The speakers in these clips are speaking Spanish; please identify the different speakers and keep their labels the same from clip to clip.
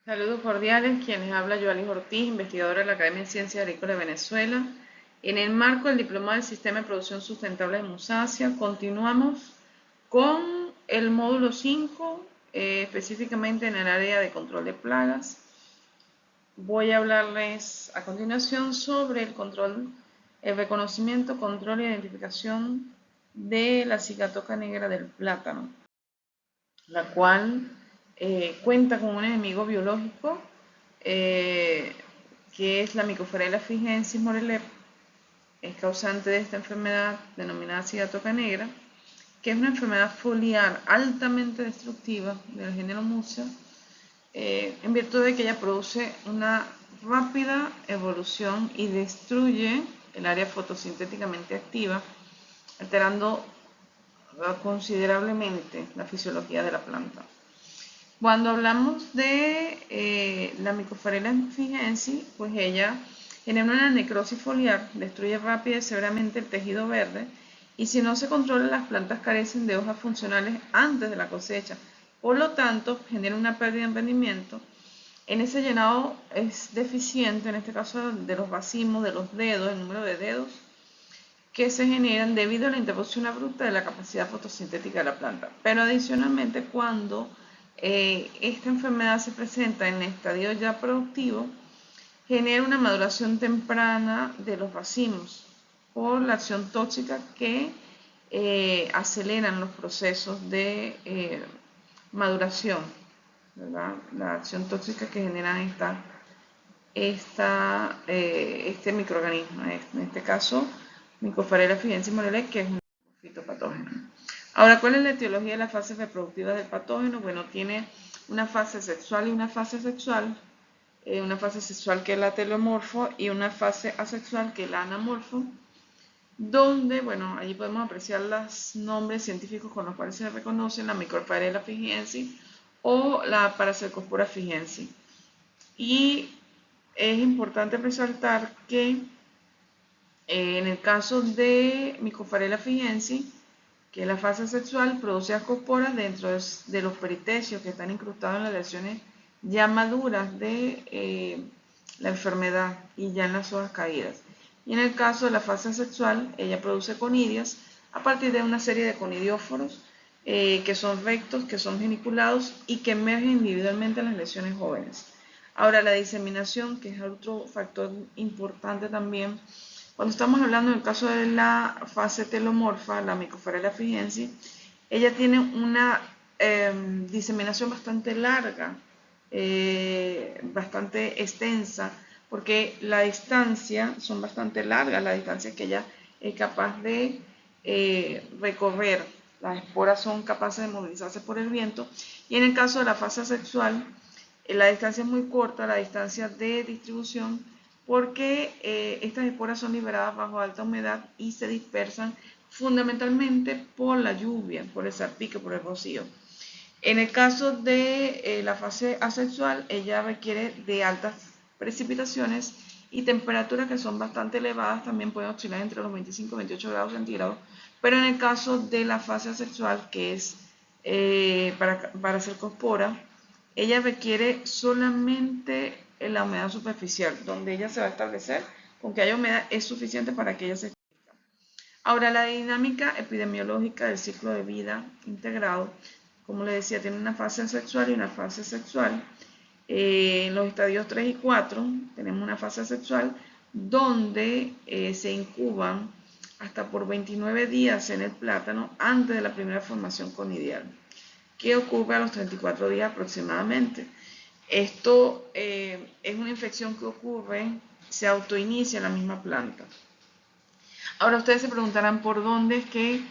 Speaker 1: Saludos cordiales, quienes habla Joalis Ortiz, investigadora de la Academia de Ciencias Agrícolas de Venezuela. En el marco del Diplomado del Sistema de Producción Sustentable de Musacia, continuamos con el módulo 5, específicamente en el área de control de plagas. Voy a hablarles a continuación sobre el control, el reconocimiento, control e identificación de la cigatoca negra del plátano, la cual cuenta con un enemigo biológico eh, que es la Mycopharella fijensis morelep. Es causante de esta enfermedad denominada cigatoca negra, que es una enfermedad foliar altamente destructiva del género Musa, en virtud de que ella produce una rápida evolución y destruye el área fotosintéticamente activa, alterando considerablemente la fisiología de la planta. Cuando hablamos de la Mycopharella fijensis, pues ella genera una necrosis foliar, destruye rápida y severamente el tejido verde, y si no se controla, las plantas carecen de hojas funcionales antes de la cosecha. Por lo tanto, genera una pérdida en rendimiento. En ese llenado es deficiente, en este caso de los racimos, de los dedos, el número de dedos que se generan debido a la interrupción abrupta de la capacidad fotosintética de la planta. Pero adicionalmente, cuando esta enfermedad se presenta en el estadio ya productivo, genera una maduración temprana de los racimos por la acción tóxica que aceleran los procesos de maduración, ¿verdad? La acción tóxica que generan este microorganismo, en este caso Mycopharella fijensis morellet, que es un fitopatógeno. Ahora, ¿cuál es la etiología de las fases reproductivas del patógeno? Bueno, tiene una fase sexual y una fase sexual que es la telomorfo y una fase asexual que es la anamorfo, donde, bueno, allí podemos apreciar los nombres científicos con los cuales se reconocen la Mycopharella fijensis o la Paracercospora fijensis. Y es importante resaltar que en el caso de Mycopharella fijensis, que la fase sexual produce ascosporas dentro de los peritecios que están incrustados en las lesiones ya maduras de la enfermedad y ya en las hojas caídas. Y en el caso de la fase sexual, ella produce conidias a partir de una serie de conidióforos que son rectos, que son geniculados y que emergen individualmente en las lesiones jóvenes. Ahora, la diseminación, que es otro factor importante también. Cuando estamos hablando del caso de la fase telomorfa, la Mycopharella fijensis, ella tiene una diseminación bastante larga, bastante extensa, porque la distancia son bastante largas, las distancias que ella es capaz de recorrer. Las esporas son capaces de movilizarse por el viento, y en el caso de la fase sexual, la distancia es muy corta, la distancia de distribución, porque estas esporas son liberadas bajo alta humedad y se dispersan fundamentalmente por la lluvia, por el salpique, por el rocío. En el caso de la fase asexual, ella requiere de altas precipitaciones y temperaturas que son bastante elevadas, también pueden oscilar entre los 25 y 28 grados centígrados, pero en el caso de la fase asexual, que es para cercospora, ella requiere solamente la humedad superficial, donde ella se va a establecer. Con que haya humedad es suficiente para que ella se establezca. Ahora, la dinámica epidemiológica del ciclo de vida integrado, como les decía, tiene una fase sexual y una fase sexual. En los estadios 3 y 4 tenemos una fase sexual donde se incuban hasta por 29 días en el plátano antes de la primera formación conidial, que ocurre a los 34 días aproximadamente. Esto es una infección que ocurre, se autoinicia en la misma planta. Ahora ustedes se preguntarán por dónde es que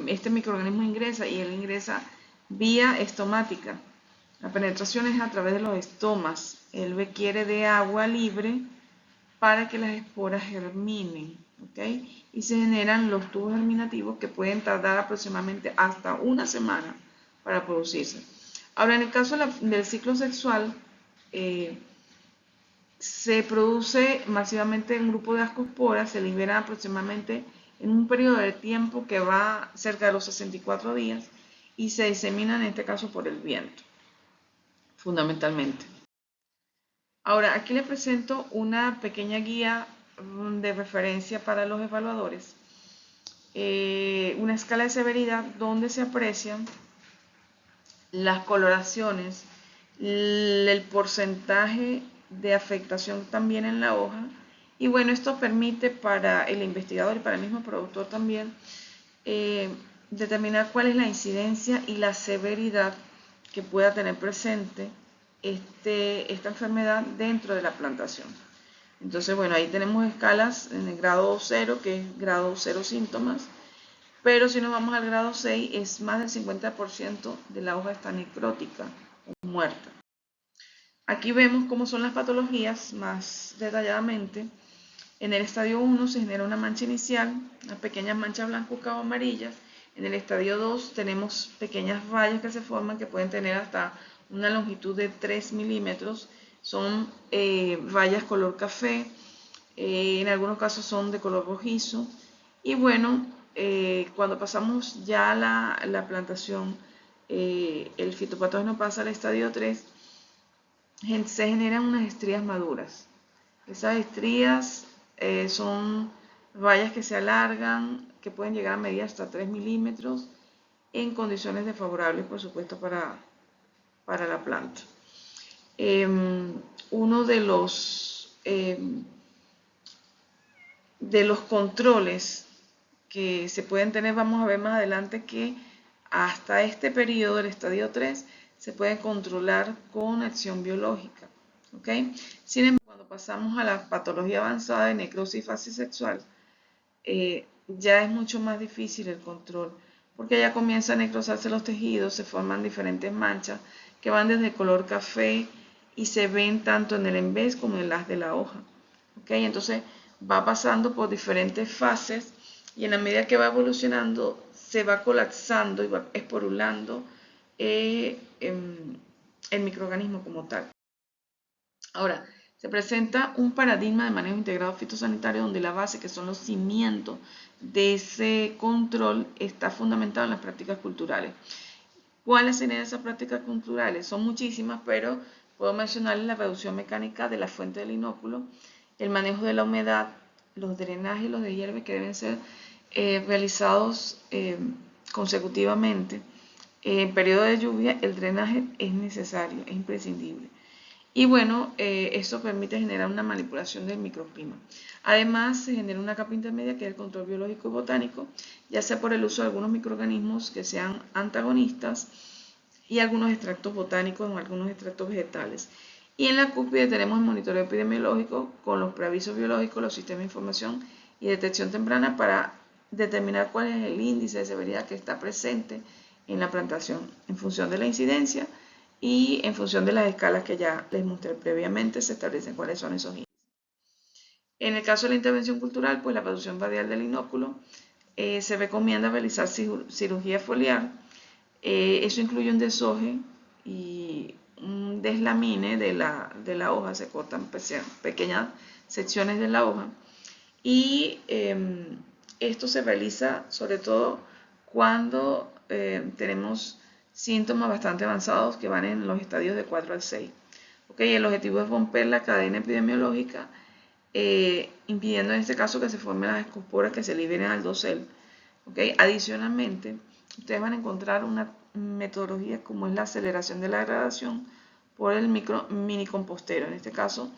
Speaker 1: este microorganismo ingresa, y él ingresa vía estomática. La penetración es a través de los estomas. Él requiere de agua libre para que las esporas germinen, ¿ok? Y se generan los tubos germinativos que pueden tardar aproximadamente hasta una semana para producirse. Ahora, en el caso del ciclo sexual, se produce masivamente un grupo de ascosporas, se liberan aproximadamente en un periodo de tiempo que va cerca de los 64 días y se diseminan en este caso por el viento. fundamentalmente. Ahora, aquí les presento una pequeña guía de referencia para los evaluadores. Una escala de severidad donde se aprecian las coloraciones, el porcentaje de afectación también en la hoja. Y bueno, esto permite para el investigador y para el mismo productor también determinar cuál es la incidencia y la severidad que pueda tener presente esta enfermedad dentro de la plantación. Entonces, bueno, ahí tenemos escalas en el grado 0, que es grado 0 síntomas, pero si nos vamos al grado 6, es más del 50% de la hoja está necrótica o muerta. Aquí vemos cómo son las patologías más detalladamente. En el estadio 1 se genera una mancha inicial, unas pequeñas manchas blancuzcas o amarillas. En el estadio 2 tenemos pequeñas rayas que se forman que pueden tener hasta una longitud de 3 milímetros. Son rayas color café, en algunos casos son de color rojizo. Y bueno, cuando pasamos ya la plantación, el fitopatógeno pasa al estadio 3, se generan unas estrías maduras. Esas estrías son rayas que se alargan, que pueden llegar a medir hasta 3 milímetros en condiciones desfavorables, por supuesto, para la planta. Uno de los controles que se pueden tener, vamos a ver más adelante que hasta este periodo, el estadio 3, se puede controlar con acción biológica. ¿Okay? Sin embargo, cuando pasamos a la patología avanzada de necrosis y fase sexual, ya es mucho más difícil el control, porque ya comienzan a necrosarse los tejidos, se forman diferentes manchas que van desde color café y se ven tanto en el embés como en las de la hoja. ¿Okay? Entonces va pasando por diferentes fases y en la medida que va evolucionando se va colapsando y va esporulando el microorganismo como tal. Ahora, se presenta un paradigma de manejo integrado fitosanitario donde la base, que son los cimientos de ese control, está fundamentado en las prácticas culturales. ¿Cuáles serían esas prácticas culturales? Son muchísimas, pero puedo mencionarles la reducción mecánica de la fuente del inóculo, el manejo de la humedad, los drenajes y los deshierves que deben ser realizados consecutivamente. En periodo de lluvia el drenaje es necesario, es imprescindible. Y bueno, esto permite generar una manipulación del microclima. Además, se genera una capa intermedia que es el control biológico y botánico, ya sea por el uso de algunos microorganismos que sean antagonistas y algunos extractos botánicos o algunos extractos vegetales. Y en la cúspide tenemos el monitoreo epidemiológico con los preavisos biológicos, los sistemas de información y detección temprana para determinar cuál es el índice de severidad que está presente en la plantación en función de la incidencia y en función de las escalas que ya les mostré previamente se establecen cuáles son esos índices. En el caso de la intervención cultural, pues la reducción radial del inóculo, se recomienda realizar cirugía foliar. Eso incluye un deshoje y un deslamine de la hoja, se cortan pequeñas secciones de la hoja y esto se realiza sobre todo cuando tenemos síntomas bastante avanzados que van en los estadios de 4 al 6. ¿Okay? El objetivo es romper la cadena epidemiológica, impidiendo en este caso que se formen las escoporas que se liberen al dosel. ¿Okay? Adicionalmente, ustedes van a encontrar una metodología como es la aceleración de la degradación por el mini compostero. En este caso,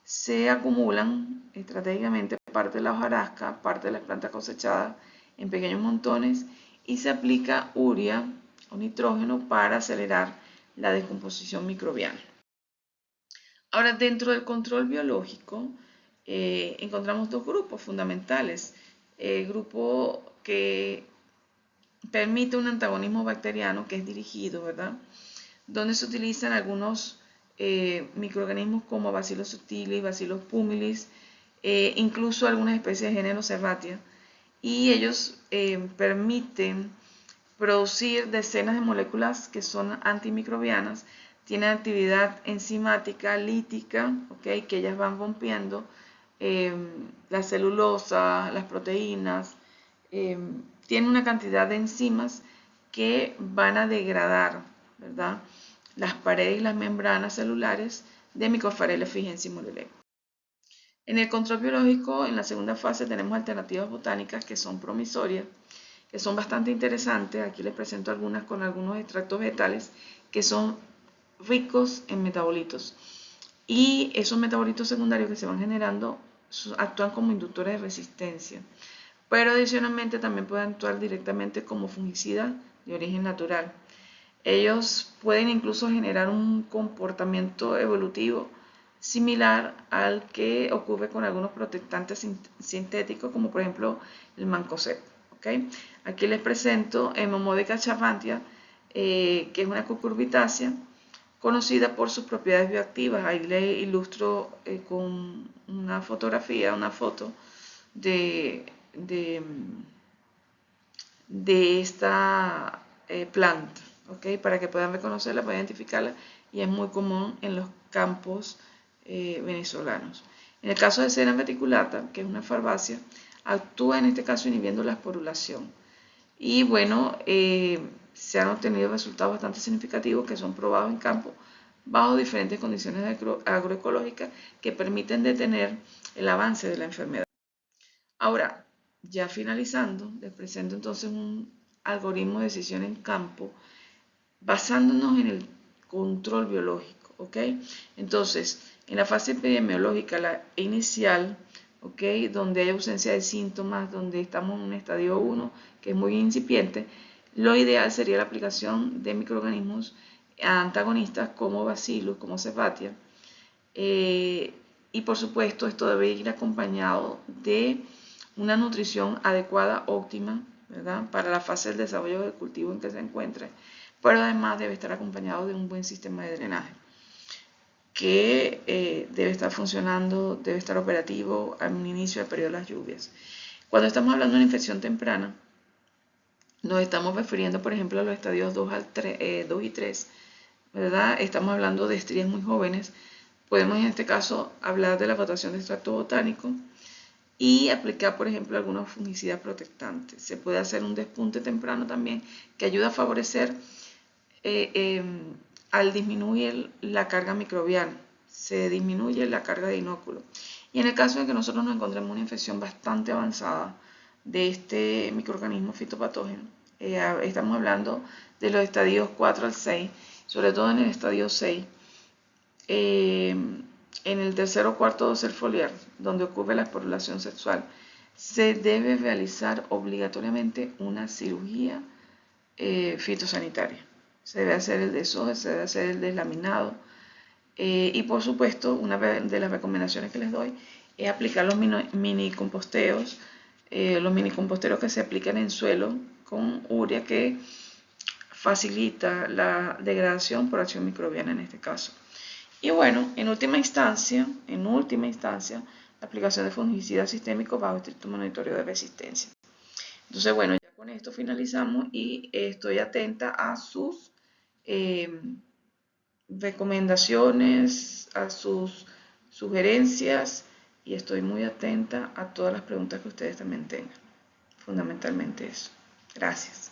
Speaker 1: se acumulan estratégicamente parte de la hojarasca, parte de las plantas cosechadas en pequeños montones y se aplica urea o nitrógeno para acelerar la descomposición microbiana. Ahora, dentro del control biológico, encontramos dos grupos fundamentales. El grupo que permite un antagonismo bacteriano que es dirigido, ¿verdad? Donde se utilizan algunos microorganismos como Bacillus subtilis, Bacillus pumilis, incluso algunas especies de género Serratia, y ellos permiten producir decenas de moléculas que son antimicrobianas, tienen actividad enzimática, lítica, ¿okay? Que ellas van rompiendo la celulosa, las proteínas, tienen una cantidad de enzimas que van a degradar, ¿verdad? las paredes y las membranas celulares de Microsphaerella fijensis mollelei. En el control biológico, en la segunda fase, tenemos alternativas botánicas que son promisorias, que son bastante interesantes. Aquí les presento algunas con algunos extractos vegetales que son ricos en metabolitos. Y esos metabolitos secundarios que se van generando actúan como inductores de resistencia. Pero adicionalmente también pueden actuar directamente como fungicidas de origen natural. Ellos pueden incluso generar un comportamiento evolutivo similar al que ocurre con algunos protectantes sintéticos, como por ejemplo el mancozeb. ¿Okay? Aquí les presento Haemomodica charrantia, que es una cucurbitácea conocida por sus propiedades bioactivas. Ahí les ilustro con una fotografía, una foto de esta planta, ¿okay? Para que puedan reconocerla, puedan identificarla, y es muy común en los campos venezolanos. En el caso de Serum reticulata, que es una farbácea, actúa en este caso inhibiendo la esporulación. Y bueno, se han obtenido resultados bastante significativos que son probados en campo bajo diferentes condiciones agroecológicas que permiten detener el avance de la enfermedad. Ahora, ya finalizando, les presento entonces un algoritmo de decisión en campo basándonos en el control biológico, ¿ok? Entonces, en la fase epidemiológica, la inicial, ¿ok? Donde hay ausencia de síntomas, donde estamos en un estadio 1, que es muy incipiente, lo ideal sería la aplicación de microorganismos antagonistas como Bacillus, como Cefatia, y por supuesto esto debe ir acompañado de una nutrición adecuada, óptima, ¿verdad? Para la fase del desarrollo del cultivo en que se encuentre, pero además debe estar acompañado de un buen sistema de drenaje que debe estar funcionando, debe estar operativo al inicio del periodo de las lluvias. Cuando estamos hablando de una infección temprana, nos estamos refiriendo, por ejemplo, a los estadios 2 y 3, ¿verdad? Estamos hablando de estrías muy jóvenes. Podemos en este caso hablar de la rotación de extracto botánico y aplicar, por ejemplo, algunos fungicidas protectantes. Se puede hacer un despunte temprano también que ayuda a favorecer al disminuir la carga microbiana. Se disminuye la carga de inóculo. Y en el caso de que nosotros nos encontremos una infección bastante avanzada de este microorganismo fitopatógeno, estamos hablando de los estadios 4 al 6, sobre todo en el estadio 6, en el tercer o cuarto dosel foliar, donde ocurre la esporulación sexual, se debe realizar obligatoriamente una cirugía fitosanitaria. Se debe hacer el desoje, se debe hacer el deslaminado, y por supuesto, una de las recomendaciones que les doy es aplicar los mini composteos, que se aplican en suelo con urea, que facilita la degradación por acción microbiana en este caso. Y bueno, en última instancia, la aplicación de fungicidas sistémicos bajo estricto monitoreo de resistencia. Entonces, bueno, ya con esto finalizamos y estoy atenta a sus recomendaciones, a sus sugerencias, y estoy muy atenta a todas las preguntas que ustedes también tengan. Fundamentalmente eso. Gracias.